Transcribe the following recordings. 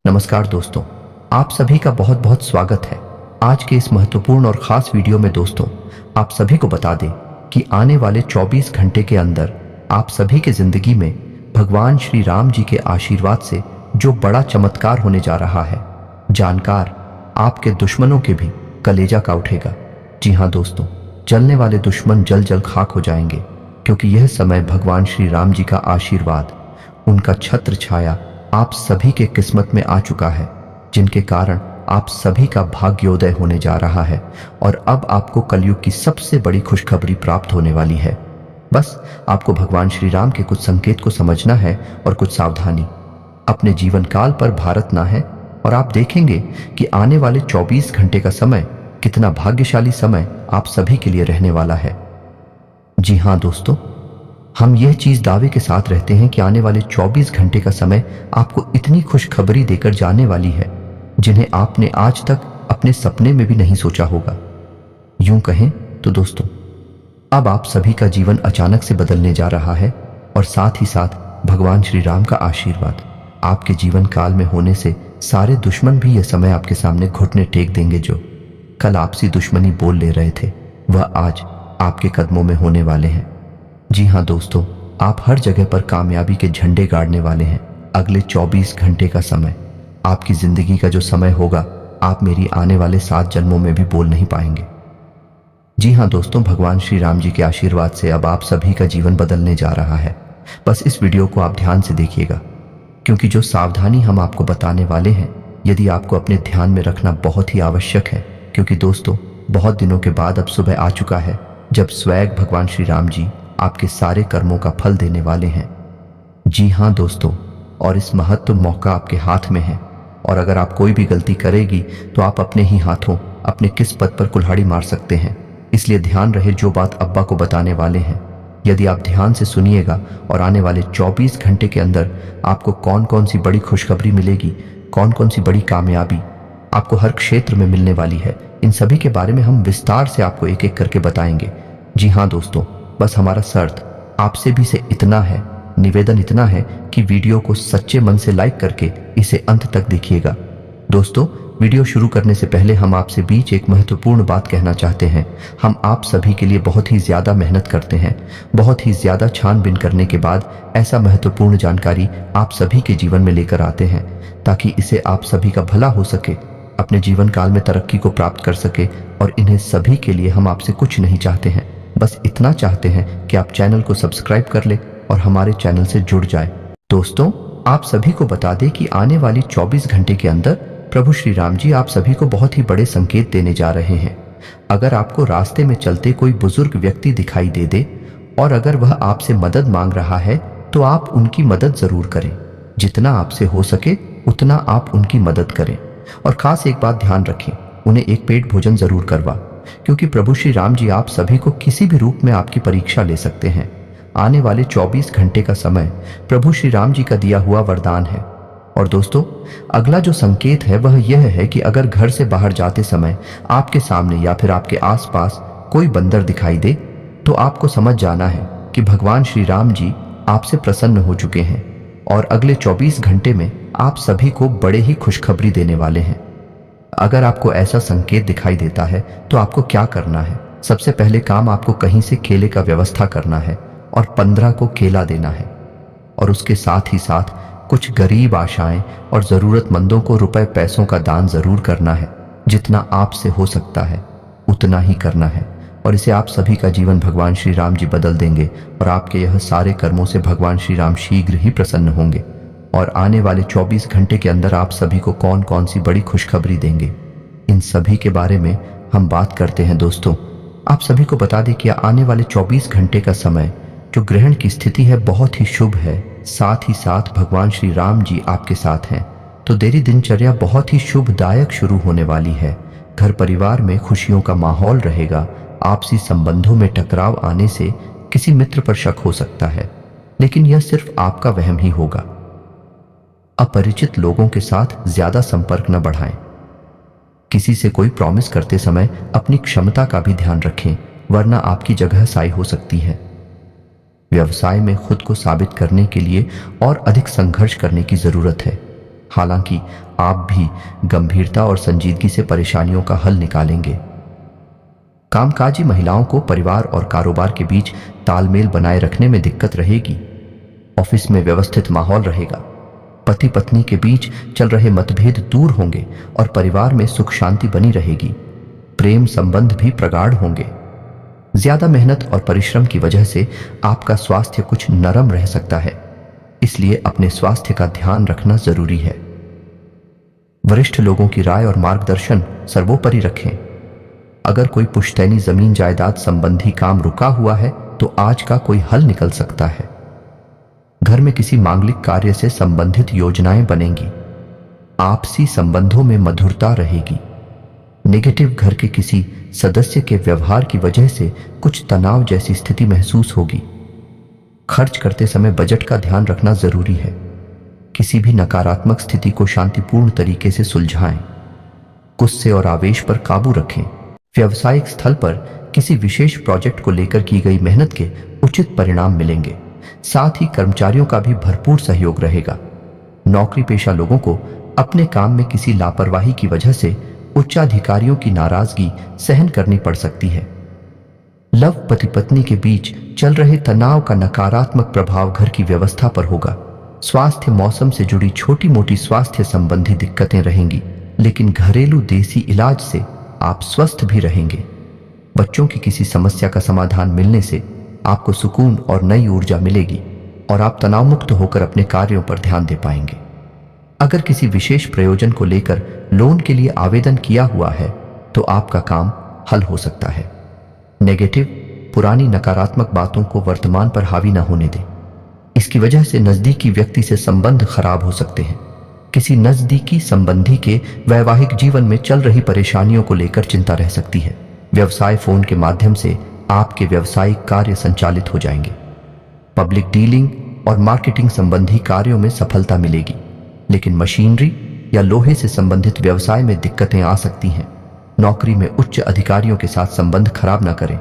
नमस्कार दोस्तों, आप सभी का बहुत बहुत स्वागत है। आज के इस महत्वपूर्ण और ख़ास वीडियो में दोस्तों, आप सभी को बता दें कि आने वाले 24 घंटे के अंदर आप सभी के ज़िंदगी में भगवान श्री राम जी के आशीर्वाद से जो बड़ा चमत्कार होने जा रहा है, जानकार आपके दुश्मनों के भी कलेजा का उठेगा। जी हाँ दोस्तों, जलने वाले दुश्मन जल जल खाक हो जाएंगे, क्योंकि यह समय भगवान श्री राम जी का आशीर्वाद, उनका छत्र छाया आप सभी के किस्मत में आ चुका है, जिनके कारण आप सभी का भाग्योदय होने जा रहा है और अब आपको कलयुग की सबसे बड़ी खुशखबरी प्राप्त होने वाली है। बस आपको भगवान श्री राम के कुछ संकेत को समझना है और कुछ सावधानी अपने जीवन काल पर भारतना है, और आप देखेंगे कि आने वाले 24 घंटे का समय कितना भाग्यशाली समय आप सभी के लिए रहने वाला है। जी हाँ दोस्तों, हम यह चीज दावे के साथ रहते हैं कि आने वाले 24 घंटे का समय आपको इतनी खुशखबरी देकर जाने वाली है, जिन्हें आपने आज तक अपने सपने में भी नहीं सोचा होगा। यूं कहें तो दोस्तों, अब आप सभी का जीवन अचानक से बदलने जा रहा है, और साथ ही साथ भगवान श्री राम का आशीर्वाद आपके जीवन काल में होने से सारे दुश्मन भी यह समय आपके सामने घुटने टेक देंगे। जो कल आपसी दुश्मनी बोल ले रहे थे, वह आज आपके कदमों में होने वाले हैं। जी हाँ दोस्तों, आप हर जगह पर कामयाबी के झंडे गाड़ने वाले हैं। अगले 24 घंटे का समय आपकी जिंदगी का जो समय होगा, आप मेरी आने वाले 7 जन्मों में भी बोल नहीं पाएंगे। जी हाँ दोस्तों, भगवान श्री राम जी के आशीर्वाद से अब आप सभी का जीवन बदलने जा रहा है। बस इस वीडियो को आप ध्यान से देखिएगा, क्योंकि जो सावधानी हम आपको बताने वाले हैं, यदि आपको अपने ध्यान में रखना बहुत ही आवश्यक है, क्योंकि दोस्तों बहुत दिनों के बाद अब सुबह आ चुका है जब स्वयं भगवान श्री राम जी आपके सारे कर्मों का फल देने वाले हैं। जी हाँ दोस्तों, और इस महत्व मौका आपके हाथ में है, और अगर आप कोई भी गलती करेगी तो आप अपने ही हाथों अपने किस्मत पर कुल्हाड़ी मार सकते हैं। इसलिए ध्यान रहे जो बात अब्बा को बताने वाले हैं, यदि आप ध्यान से सुनिएगा और आने वाले 24 घंटे के अंदर आपको कौन कौन सी बड़ी खुशखबरी मिलेगी, कौन कौन सी बड़ी कामयाबी आपको हर क्षेत्र में मिलने वाली है, इन सभी के बारे में हम विस्तार से आपको एक एक करके बताएंगे। जी हाँ दोस्तों, बस हमारा शर्त आपसे भी से इतना है, निवेदन इतना है कि वीडियो को सच्चे मन से लाइक करके इसे अंत तक देखिएगा। दोस्तों, वीडियो शुरू करने से पहले हम आपसे बीच एक महत्वपूर्ण बात कहना चाहते हैं। हम आप सभी के लिए बहुत ही ज्यादा मेहनत करते हैं, बहुत ही ज्यादा छानबीन करने के बाद ऐसा महत्वपूर्ण जानकारी आप सभी के जीवन में लेकर आते हैं, ताकि इसे आप सभी का भला हो सके, अपने जीवन काल में तरक्की को प्राप्त कर सके। और इन्हें सभी के लिए हम आपसे कुछ नहीं चाहते हैं, बस इतना चाहते हैं कि आप चैनल को सब्सक्राइब कर ले और हमारे चैनल से जुड़ जाए। दोस्तों, आप सभी को बता दें कि आने वाली 24 घंटे के अंदर प्रभु श्री राम जी आप सभी को बहुत ही बड़े संकेत देने जा रहे हैं। अगर आपको रास्ते में चलते कोई बुजुर्ग व्यक्ति दिखाई दे दे और अगर वह आपसे मदद मांग रहा है, तो आप उनकी मदद जरूर करें। जितना आपसे हो सके उतना आप उनकी मदद करें। और खास एक बात ध्यान रखें, उन्हें एक पेट भोजन जरूर करवा, क्योंकि प्रभु श्री राम जी आप सभी को किसी भी रूप में आपकी परीक्षा ले सकते हैं। आने वाले 24 घंटे का समय प्रभु श्री राम जी का दिया हुआ वरदान है। और दोस्तों, अगला जो संकेत है वह यह है कि अगर घर से बाहर जाते समय आपके सामने या फिर आपके आसपास कोई बंदर दिखाई दे, तो आपको समझ जाना है कि भगवान श्री राम जी आपसे प्रसन्न हो चुके हैं और अगले 24 घंटे में आप सभी को बड़े ही खुशखबरी देने वाले हैं। अगर आपको ऐसा संकेत दिखाई देता है तो आपको क्या करना है? सबसे पहले काम आपको कहीं से केले का व्यवस्था करना है और 15 को केला देना है, और उसके साथ ही साथ कुछ गरीब आशाएं और जरूरतमंदों को रुपए पैसों का दान जरूर करना है। जितना आपसे हो सकता है उतना ही करना है, और इसे आप सभी का जीवन भगवान श्री राम जी बदल देंगे, और आपके यह सारे कर्मों से भगवान श्री राम शीघ्र ही प्रसन्न होंगे। और आने वाले 24 घंटे के अंदर आप सभी को कौन कौन सी बड़ी खुशखबरी देंगे, इन सभी के बारे में हम बात करते हैं। दोस्तों, आप सभी को बता दें कि आने वाले 24 घंटे का समय जो ग्रहण की स्थिति है बहुत ही शुभ है, साथ ही साथ भगवान श्री राम जी आपके साथ हैं, तो देरी दिनचर्या बहुत ही शुभदायक शुरू होने वाली है। घर परिवार में खुशियों का माहौल रहेगा। आपसी संबंधों में टकराव आने से किसी मित्र पर शक हो सकता है, लेकिन यह सिर्फ आपका वहम ही होगा। अपरिचित लोगों के साथ ज्यादा संपर्क न बढ़ाएं। किसी से कोई प्रॉमिस करते समय अपनी क्षमता का भी ध्यान रखें, वरना आपकी जगह साई हो सकती है। व्यवसाय में खुद को साबित करने के लिए और अधिक संघर्ष करने की जरूरत है। हालांकि आप भी गंभीरता और संजीदगी से परेशानियों का हल निकालेंगे। कामकाजी महिलाओं को परिवार और कारोबार के बीच तालमेल बनाए रखने में दिक्कत रहेगी। ऑफिस में व्यवस्थित माहौल रहेगा। पति पत्नी के बीच चल रहे मतभेद दूर होंगे और परिवार में सुख शांति बनी रहेगी। प्रेम संबंध भी प्रगाढ़ होंगे। ज्यादा मेहनत और परिश्रम की वजह से आपका स्वास्थ्य कुछ नरम रह सकता है, इसलिए अपने स्वास्थ्य का ध्यान रखना जरूरी है। वरिष्ठ लोगों की राय और मार्गदर्शन सर्वोपरि रखें। अगर कोई पुश्तैनी जमीन जायदाद संबंधी काम रुका हुआ है तो आज का कोई हल निकल सकता है। घर में किसी मांगलिक कार्य से संबंधित योजनाएं बनेंगी। आपसी संबंधों में मधुरता रहेगी। नेगेटिव घर के किसी सदस्य के व्यवहार की वजह से कुछ तनाव जैसी स्थिति महसूस होगी। खर्च करते समय बजट का ध्यान रखना जरूरी है। किसी भी नकारात्मक स्थिति को शांतिपूर्ण तरीके से सुलझाएं। गुस्से और आवेश पर काबू रखें। व्यावसायिक स्थल पर किसी विशेष प्रोजेक्ट को लेकर की गई मेहनत के उचित परिणाम मिलेंगे। साथ ही कर्मचारियों का भी भरपूर सहयोग रहेगा। नौकरी पेशा लोगों को अपने काम में किसी लापरवाही की वजह से उच्चाधिकारियों की नाराजगी सहन करनी पड़ सकती है। लव पति पत्नी के बीच चल रहे तनाव का नकारात्मक प्रभाव घर की व्यवस्था पर होगा। स्वास्थ्य मौसम से जुड़ी छोटी मोटी स्वास्थ्य संबंधी दिक्कतें रहेंगी, लेकिन घरेलू देसी इलाज से आप स्वस्थ भी रहेंगे। बच्चों की किसी समस्या का समाधान मिलने से आपको सुकून और नई ऊर्जा मिलेगी और आप तनाव मुक्त होकर अपने कार्यों पर ध्यान दे पाएंगे। अगर किसी विशेष प्रयोजन को लेकर लोन के लिए आवेदन किया हुआ है तो आपका काम हल हो सकता है। नेगेटिव, पुरानी नकारात्मक बातों को वर्तमान पर हावी न होने दें। इसकी वजह से नजदीकी व्यक्ति से संबंध खराब हो सकते हैं। किसी नजदीकी संबंधी के वैवाहिक जीवन में चल रही परेशानियों को लेकर चिंता रह सकती है। व्यवसाय फोन के माध्यम से आपके व्यवसायिक कार्य संचालित हो जाएंगे। पब्लिक डीलिंग और मार्केटिंग संबंधी कार्यों में सफलता मिलेगी, लेकिन मशीनरी या लोहे से संबंधित व्यवसाय में दिक्कतें आ सकती हैं। नौकरी में उच्च अधिकारियों के साथ संबंध खराब न करें।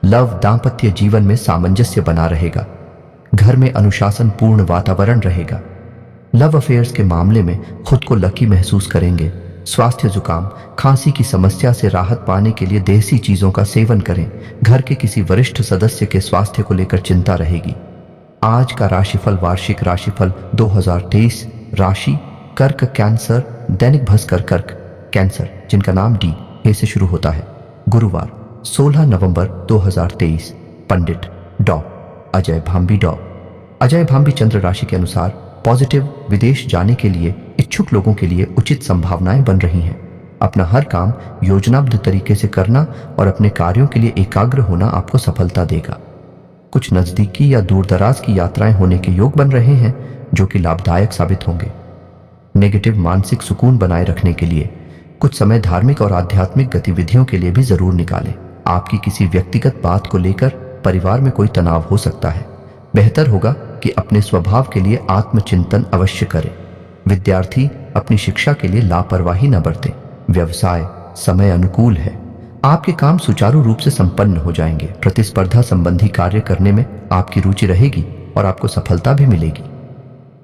लव दांपत्य जीवन में सामंजस्य बना रहेगा। घर में अनुशासन पूर्ण वातावरण रहेगा। लव अफेयर्स के मामले में खुद को लकी महसूस करेंगे। स्वास्थ्य जुकाम खांसी की समस्या से राहत पाने के लिए देसी चीजों का सेवन करें। घर के किसी वरिष्ठ सदस्य के स्वास्थ्य को लेकर चिंता रहेगी। आज का राशिफल वार्षिक राशिफल 2023। राशि कर्क कैंसर। दैनिक भास्कर कर्क कैंसर जिनका नाम डी ए से शुरू होता है। गुरुवार 16 नवंबर 2023। पंडित डॉ अजय भांबी। डॉ अजय भांबी चंद्र राशि के अनुसार पॉजिटिव। विदेश जाने के लिए इच्छुक लोगों के लिए उचित संभावनाएं बन रही हैं। अपना हर काम योजनाबद्ध तरीके से करना और अपने कार्यों के लिए एकाग्र होना आपको सफलता देगा। कुछ नजदीकी या दूर दराज की यात्राएं होने के योग बन रहे हैं जो कि लाभदायक साबित होंगे। नेगेटिव, मानसिक सुकून बनाए रखने के लिए कुछ समय धार्मिक और आध्यात्मिक गतिविधियों के लिए भी जरूर निकालें। आपकी किसी व्यक्तिगत बात को लेकर परिवार में कोई तनाव हो सकता है। बेहतर होगा कि अपने स्वभाव के लिए आत्मचिंतन अवश्य करें। विद्यार्थी अपनी शिक्षा के लिए लापरवाही न बरतें। व्यवसाय समय अनुकूल है। आपके काम सुचारू रूप से संपन्न हो जाएंगे। प्रतिस्पर्धा संबंधी कार्य करने में आपकी रुचि रहेगी और आपको सफलता भी मिलेगी।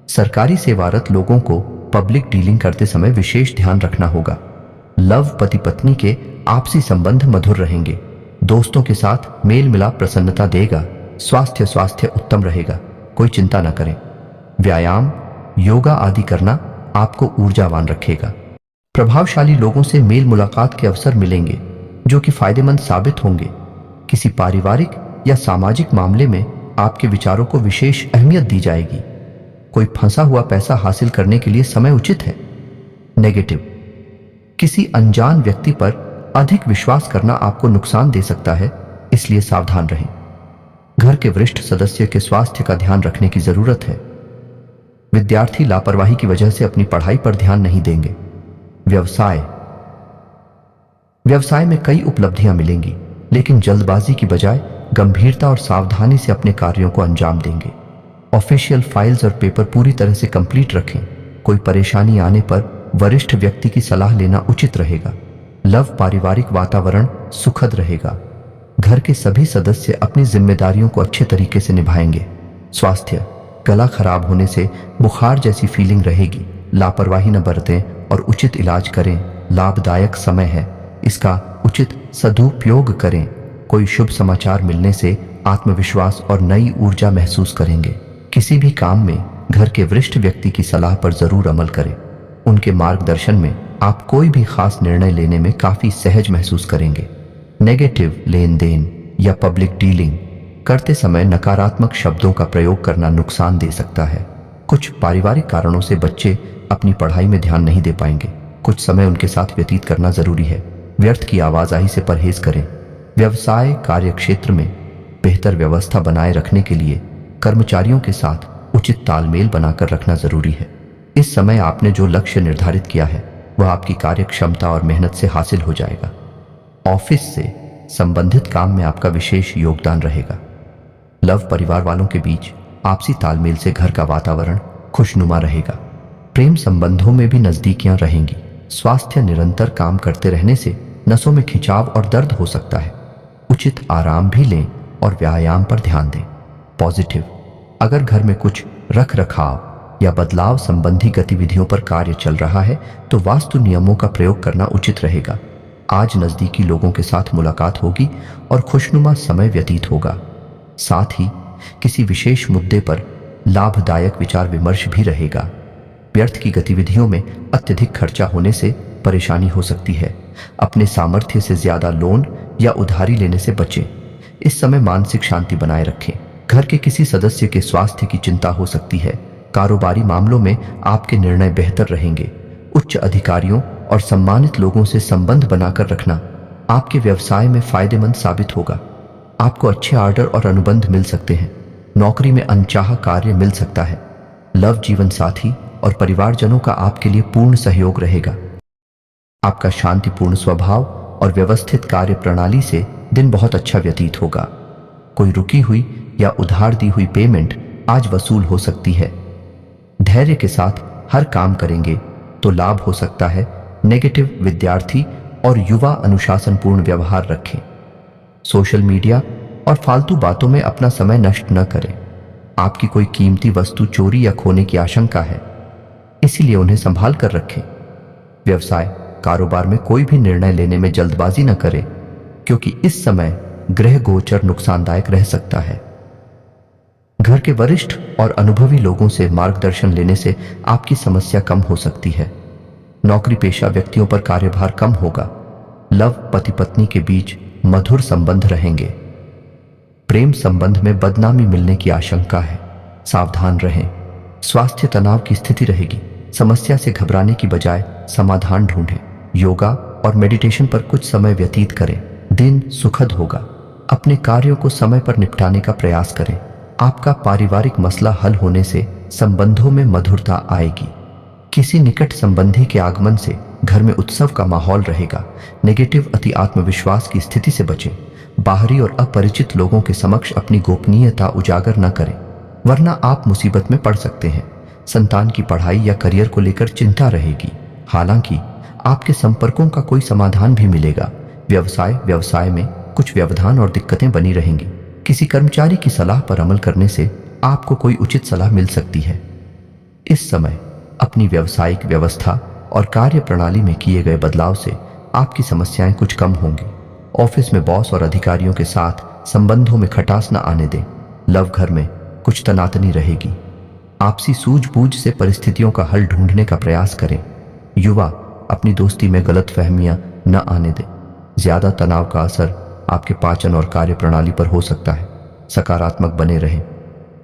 सरकारी सेवारत लोगों को पब्लिक डीलिंग करते समय विशेष ध्यान रखना होगा। लव पति पत्नी के आपसी संबंध मधुर रहेंगे। दोस्तों के साथ मेल मिलाप प्रसन्नता देगा। स्वास्थ्य उत्तम रहेगा। कोई चिंता न करें। व्यायाम, योगा आदि करना आपको ऊर्जावान रखेगा। प्रभावशाली लोगों से मेल मुलाकात के अवसर मिलेंगे जो कि फायदेमंद साबित होंगे। किसी पारिवारिक या सामाजिक मामले में आपके विचारों को विशेष अहमियत दी जाएगी। कोई फंसा हुआ पैसा हासिल करने के लिए समय उचित है। नेगेटिव, किसी अनजान व्यक्ति पर अधिक विश्वास करना आपको नुकसान दे सकता है, इसलिए सावधान रहें। घर के वरिष्ठ सदस्य के स्वास्थ्य का ध्यान रखने की जरूरत है। विद्यार्थी लापरवाही की वजह से अपनी पढ़ाई पर ध्यान नहीं देंगे। व्यवसाय में कई उपलब्धियां मिलेंगी, लेकिन जल्दबाजी की बजाय गंभीरता और सावधानी से अपने कार्यों को अंजाम देंगे। ऑफिशियल फाइल्स और पेपर पूरी तरह से कंप्लीट रखें। कोई परेशानी आने पर वरिष्ठ व्यक्ति की सलाह लेना उचित रहेगा। लव पारिवारिक वातावरण सुखद रहेगा। घर के सभी सदस्य अपनी जिम्मेदारियों को अच्छे तरीके से निभाएंगे। स्वास्थ्य, गला खराब होने से बुखार जैसी फीलिंग रहेगी। लापरवाही न बरतें और उचित इलाज करें। लाभदायक समय है, इसका उचित सदुपयोग करें। कोई शुभ समाचार मिलने से आत्मविश्वास और नई ऊर्जा महसूस करेंगे। किसी भी काम में घर के वरिष्ठ व्यक्ति की सलाह पर जरूर अमल करें। उनके मार्गदर्शन में आप कोई भी खास निर्णय लेने में काफी सहज महसूस करेंगे। नेगेटिव लेन देन या पब्लिक डीलिंग करते समय नकारात्मक शब्दों का प्रयोग करना नुकसान दे सकता है। कुछ पारिवारिक कारणों से बच्चे अपनी पढ़ाई में ध्यान नहीं दे पाएंगे। कुछ समय उनके साथ व्यतीत करना जरूरी है। व्यर्थ की आवाजाही से परहेज करें। व्यवसाय कार्य क्षेत्र में बेहतर व्यवस्था बनाए रखने के लिए कर्मचारियों के साथ उचित तालमेल बनाकर रखना जरूरी है। इस समय आपने जो लक्ष्य निर्धारित किया है वह आपकी कार्य क्षमता और मेहनत से हासिल हो जाएगा। ऑफिस से संबंधित काम में आपका विशेष योगदान रहेगा। लव परिवार वालों के बीच आपसी तालमेल से घर का वातावरण खुशनुमा रहेगा। प्रेम संबंधों में भी नजदीकियां रहेंगी। स्वास्थ्य निरंतर काम करते रहने से नसों में खिंचाव और दर्द हो सकता है। उचित आराम भी लें और व्यायाम पर ध्यान दें। पॉजिटिव, अगर घर में कुछ रख रखाव या बदलाव संबंधी गतिविधियों पर कार्य चल रहा है तो वास्तु नियमों का प्रयोग करना उचित रहेगा। आज नजदीकी लोगों के साथ मुलाकात होगी और खुशनुमा समय व्यतीत होगा। साथ ही किसी विशेष मुद्दे पर लाभदायक विचार विमर्श भी रहेगा। व्यर्थ की गतिविधियों में अत्यधिक खर्चा होने से परेशानी हो सकती है। अपने सामर्थ्य से ज्यादा लोन या उधारी लेने से बचें। इस समय मानसिक शांति बनाए रखें। घर के किसी सदस्य के स्वास्थ्य की चिंता हो सकती है। कारोबारी मामलों में आपके निर्णय बेहतर रहेंगे। उच्च अधिकारियों और सम्मानित लोगों से संबंध बनाकर रखना आपके व्यवसाय में फायदेमंद साबित होगा। आपको अच्छे ऑर्डर और अनुबंध मिल सकते हैं। नौकरी में अनचाहा कार्य मिल सकता है। लव जीवन साथी और परिवारजनों का आपके लिए पूर्ण सहयोग रहेगा। आपका शांतिपूर्ण स्वभाव और व्यवस्थित कार्य प्रणाली से दिन बहुत अच्छा व्यतीत होगा। कोई रुकी हुई या उधार दी हुई पेमेंट आज वसूल हो सकती है। धैर्य के साथ हर काम करेंगे तो लाभ हो सकता है। नेगेटिव, विद्यार्थी और युवा अनुशासनपूर्ण व्यवहार रखें। सोशल मीडिया और फालतू बातों में अपना समय नष्ट न करें। आपकी कोई कीमती वस्तु चोरी या खोने की आशंका है, इसीलिए उन्हें संभाल कर रखें। व्यवसाय कारोबार में कोई भी निर्णय लेने में जल्दबाजी न करें, क्योंकि इस समय ग्रह गोचर नुकसानदायक रह सकता है। घर के वरिष्ठ और अनुभवी लोगों से मार्गदर्शन लेने से आपकी समस्या कम हो सकती है। नौकरी पेशा व्यक्तियों पर कार्यभार कम होगा। लव पति पत्नी के बीच मधुर संबंध रहेंगे। प्रेम संबंध में बदनामी मिलने की आशंका है, सावधान रहें। स्वास्थ्य तनाव की स्थिति रहेगी। समस्या से घबराने की बजाय समाधान ढूंढें। योगा और मेडिटेशन पर कुछ समय व्यतीत करें। दिन सुखद होगा। अपने कार्यों को समय पर निपटाने का प्रयास करें। आपका पारिवारिक मसला हल होने से संबंधों में मधुरता आएगी। किसी निकट संबंधी के आगमन से घर में उत्सव का माहौल रहेगा। नेगेटिव, अति आत्मविश्वास की स्थिति से बचें। बाहरी और अपरिचित लोगों के समक्ष अपनी गोपनीयता उजागर न करें, वरना आप मुसीबत में पड़ सकते हैं। संतान की पढ़ाई या करियर को लेकर चिंता रहेगी। हालांकि आपके संपर्कों का कोई समाधान भी मिलेगा। व्यवसाय में कुछ व्यवधान और दिक्कतें बनी रहेंगी। किसी कर्मचारी की सलाह पर अमल करने से आपको कोई उचित सलाह मिल सकती है। इस समय अपनी व्यावसायिक व्यवस्था और कार्य प्रणाली में किए गए बदलाव से आपकी समस्याएं कुछ कम होंगी। ऑफिस में बॉस और अधिकारियों के साथ संबंधों में खटास न आने दें। लव घर में कुछ तनातनी रहेगी। आपसी सूझबूझ से परिस्थितियों का हल ढूंढने का प्रयास करें। युवा अपनी दोस्ती में गलतफहमियां न आने दें। ज्यादा तनाव का असर आपके पाचन और कार्य प्रणाली पर हो सकता है। सकारात्मक बने रहें।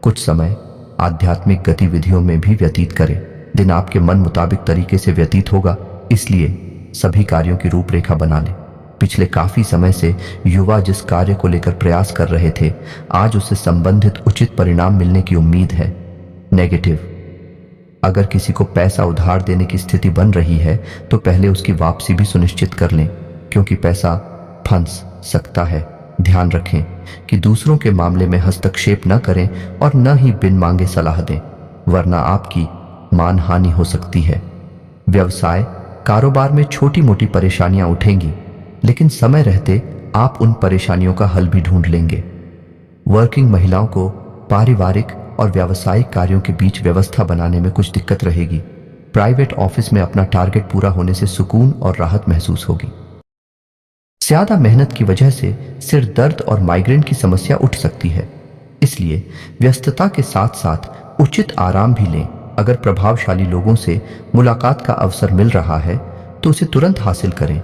कुछ समय आध्यात्मिक गतिविधियों में भी व्यतीत करें। दिन आपके मन मुताबिक तरीके से व्यतीत होगा, इसलिए सभी कार्यों की रूपरेखा बना लें। पिछले काफी समय से युवा जिस कार्य को लेकर प्रयास कर रहे थे, आज उससे संबंधित उचित परिणाम मिलने की उम्मीद है। नेगेटिव, अगर किसी को पैसा उधार देने की स्थिति बन रही है तो पहले उसकी वापसी भी सुनिश्चित कर लें, क्योंकि पैसा फंस सकता है। ध्यान रखें कि दूसरों के मामले में हस्तक्षेप न करें और न ही बिन मांगे सलाह दें, वरना आपकी मानहानि हो सकती है। व्यवसाय कारोबार में छोटी मोटी परेशानियां उठेंगी, लेकिन समय रहते आप उन परेशानियों का हल भी ढूंढ लेंगे। वर्किंग महिलाओं को पारिवारिक और व्यावसायिक कार्यों के बीच व्यवस्था बनाने में कुछ दिक्कत रहेगी। प्राइवेट ऑफिस में अपना टारगेट पूरा होने से सुकून और राहत महसूस होगी। ज्यादा मेहनत की वजह से सिर दर्द और माइग्रेन की समस्या उठ सकती है, इसलिए व्यस्तता के साथ साथ उचित आराम भी लें। अगर प्रभावशाली लोगों से मुलाकात का अवसर मिल रहा है तो उसे तुरंत हासिल करें।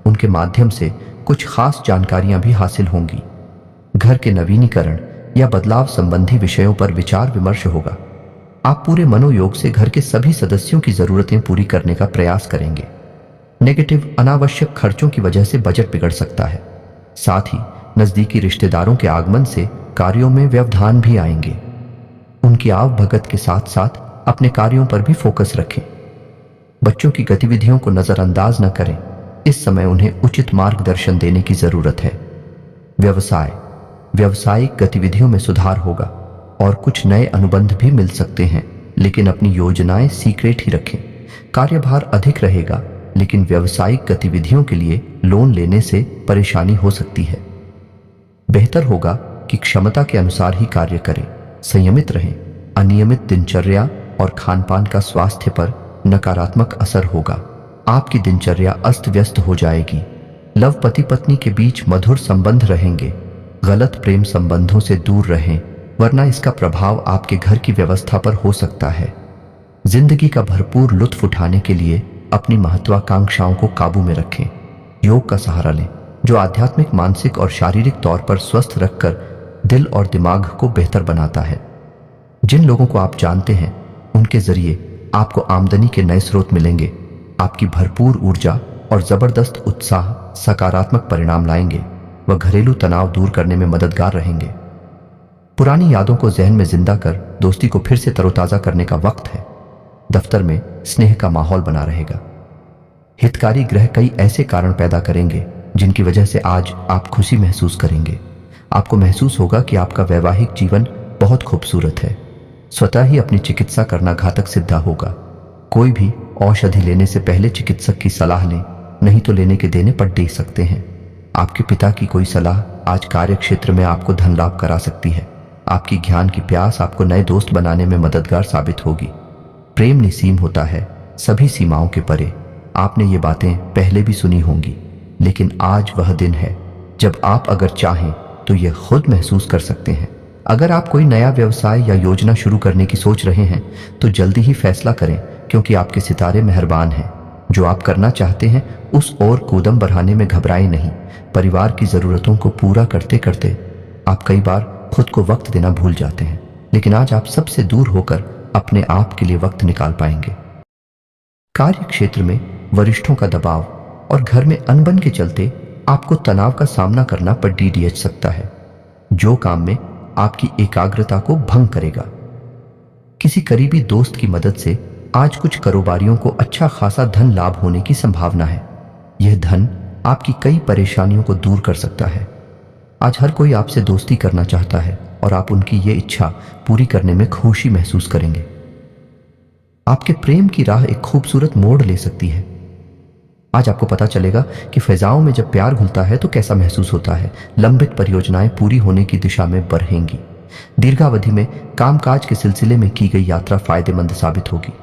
उनके माध्यम से कुछ खास जानकारियां भी हासिल होंगी। घर के नवीनीकरण या बदलाव संबंधी विषयों पर विचार विमर्श होगा। आप पूरे मनोयोग से घर के सभी सदस्यों की जरूरतें पूरी करने का प्रयास करेंगे। नेगेटिव अनावश्यक खर्चों की वजह से बजट बिगड़ सकता है। साथ ही नजदीकी रिश्तेदारों के आगमन से कार्यों में व्यवधान भी आएंगे। उनकी आवभगत के साथ साथ अपने कार्यों पर भी फोकस रखें। बच्चों की गतिविधियों को नजरअंदाज न करें। इस समय उन्हें उचित मार्गदर्शन देने की जरूरत है। व्यावसायिक गतिविधियों में सुधार होगा और कुछ नए अनुबंध भी मिल सकते हैं, लेकिन अपनी योजनाएं सीक्रेट ही रखें। कार्यभार अधिक रहेगा, लेकिन व्यावसायिक गतिविधियों के लिए लोन लेने से परेशानी हो सकती है। बेहतर होगा कि क्षमता के अनुसार ही कार्य करें। संयमित रहें। अनियमित दिनचर्या और खानपान का स्वास्थ्य पर नकारात्मक असर होगा। आपकी दिनचर्या अस्त व्यस्त हो जाएगी। लव पति पत्नी के बीच मधुर संबंध रहेंगे। गलत प्रेम संबंधों से दूर रहें, वरना इसका प्रभाव आपके घर की व्यवस्था पर हो सकता है। जिंदगी का भरपूर लुत्फ उठाने के लिए अपनी महत्वाकांक्षाओं को काबू में रखें। योग का सहारा लें, जो आध्यात्मिक, मानसिक और शारीरिक तौर पर स्वस्थ रखकर दिल और दिमाग को बेहतर बनाता है। जिन लोगों को आप जानते हैं, उनके जरिए आपको आमदनी के नए स्रोत मिलेंगे। आपकी भरपूर ऊर्जा और जबरदस्त उत्साह सकारात्मक परिणाम लाएंगे। वह घरेलू तनाव दूर करने में मददगार रहेंगे। पुरानी यादों को जहन में जिंदा कर दोस्ती को फिर से तरोताजा करने का वक्त है। दफ्तर में स्नेह का माहौल बना रहेगा। हितकारी ग्रह कई ऐसे कारण पैदा करेंगे जिनकी वजह से आज आप खुशी महसूस करेंगे। आपको महसूस होगा कि आपका वैवाहिक जीवन बहुत खूबसूरत है। स्वतः ही अपनी चिकित्सा करना घातक सिद्ध होगा। कोई भी औषधि लेने से पहले चिकित्सक की सलाह लें, नहीं तो लेने के देने पर दे सकते हैं। आपके पिता की कोई सलाह आज कार्य क्षेत्र में आपको धन लाभ करा सकती है। आपकी ज्ञान की प्यास आपको नए दोस्त बनाने में मददगार साबित होगी। प्रेम निसीम होता है, सभी सीमाओं के परे। आपने ये बातें पहले भी सुनी होंगी, लेकिन आज वह दिन है जब आप अगर चाहें तो यह खुद महसूस कर सकते हैं। अगर आप कोई नया व्यवसाय या योजना शुरू करने की सोच रहे हैं तो जल्दी ही फैसला करें, क्योंकि आपके सितारे मेहरबान हैं। जो आप करना चाहते हैं उस ओर कदम बढ़ाने में घबराएं नहीं। परिवार की जरूरतों को पूरा करते करते आप कई बार खुद को वक्त देना भूल जाते हैं, लेकिन आज आप सबसे दूर होकर अपने आप के लिए वक्त निकाल पाएंगे। कार्य क्षेत्र में वरिष्ठों का दबाव और घर में अनबन के चलते आपको तनाव का सामना करना पड़ सकता है, जो काम में आपकी एकाग्रता को भंग करेगा। किसी करीबी दोस्त की मदद से आज कुछ कारोबारियों को अच्छा खासा धन लाभ होने की संभावना है। यह धन आपकी कई परेशानियों को दूर कर सकता है। आज हर कोई आपसे दोस्ती करना चाहता है और आप उनकी ये इच्छा पूरी करने में खुशी महसूस करेंगे। आपके प्रेम की राह एक खूबसूरत मोड़ ले सकती है। आज आपको पता चलेगा कि फिजाओं में जब प्यार घुलता है तो कैसा महसूस होता है। लंबित परियोजनाएं पूरी होने की दिशा में बढ़ेंगी। दीर्घावधि में कामकाज के सिलसिले में की गई यात्रा फायदेमंद साबित होगी।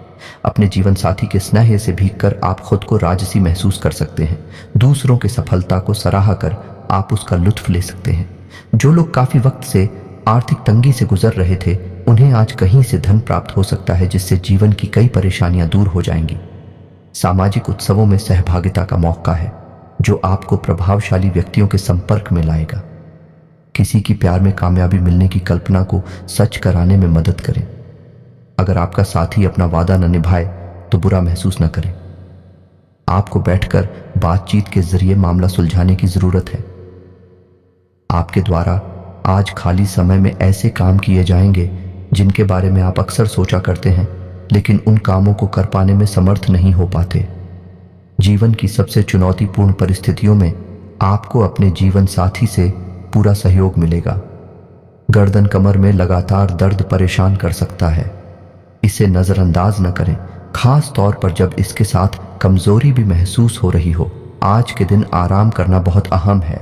अपने जीवन साथी के स्नेह से भीगकर आप खुद को राजसी महसूस कर सकते हैं। दूसरों की सफलता को सराहा कर आप उसका लुत्फ ले सकते हैं। जो लोग काफी वक्त से आर्थिक तंगी से गुजर रहे थे, उन्हें आज कहीं से धन प्राप्त हो सकता है, जिससे जीवन की कई परेशानियां दूर हो जाएंगी। सामाजिक उत्सवों में सहभागिता का मौका है, जो आपको प्रभावशाली व्यक्तियों के संपर्क में लाएगा। किसी की प्यार में कामयाबी मिलने की कल्पना को सच कराने में मदद करें। अगर आपका साथी अपना वादा न निभाए तो बुरा महसूस न करें। आपको बैठकर बातचीत के जरिए मामला सुलझाने की जरूरत है। आपके द्वारा आज खाली समय में ऐसे काम किए जाएंगे जिनके बारे में आप अक्सर सोचा करते हैं, लेकिन उन कामों को कर पाने में समर्थ नहीं हो पाते। जीवन की सबसे चुनौतीपूर्ण परिस्थितियों में आपको अपने जीवन साथी से पूरा सहयोग मिलेगा। गर्दन कमर में लगातार दर्द परेशान कर सकता है, इसे नजरअंदाज न करें, खास तौर पर जब इसके साथ कमजोरी भी महसूस हो रही हो। आज के दिन आराम करना बहुत अहम है।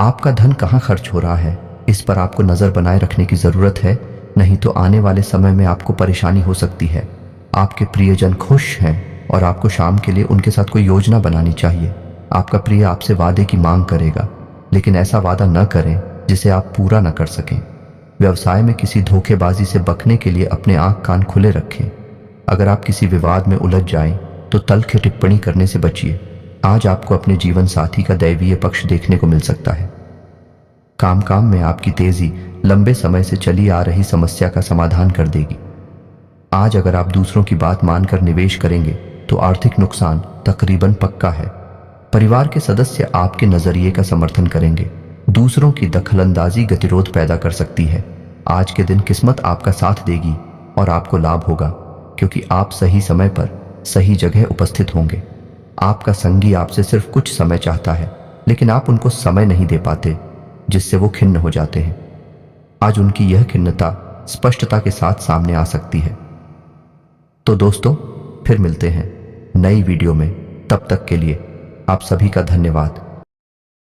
आपका धन कहाँ खर्च हो रहा है, इस पर आपको नजर बनाए रखने की जरूरत है, नहीं तो आने वाले समय में आपको परेशानी हो सकती है। आपके प्रियजन खुश हैं और आपको शाम के लिए उनके साथ कोई योजना बनानी चाहिए। आपका प्रिय आपसे वादे की मांग करेगा, लेकिन ऐसा वादा न करें जिसे आप पूरा न कर सकें। व्यवसाय में किसी धोखेबाजी से बचने के लिए अपने आंख कान खुले रखें। अगर आप किसी विवाद में उलझ जाएं तो तल्ख टिप्पणी करने से बचिए। आज आपको अपने जीवन साथी का दैवीय पक्ष देखने को मिल सकता है। काम में आपकी तेजी लंबे समय से चली आ रही समस्या का समाधान कर देगी। आज अगर आप दूसरों की बात मानकर निवेश करेंगे तो आर्थिक नुकसान तकरीबन पक्का है। परिवार के सदस्य आपके नजरिए का समर्थन करेंगे। दूसरों की दखलंदाजी गतिरोध पैदा कर सकती है। आज के दिन किस्मत आपका साथ देगी और आपको लाभ होगा, क्योंकि आप सही समय पर सही जगह उपस्थित होंगे। आपका संगी आपसे सिर्फ कुछ समय चाहता है, लेकिन आप उनको समय नहीं दे पाते, जिससे वो खिन्न हो जाते हैं। आज उनकी यह खिन्नता स्पष्टता के साथ सामने आ सकती है। तो दोस्तों, फिर मिलते हैं नई वीडियो में। तब तक के लिए आप सभी का धन्यवाद।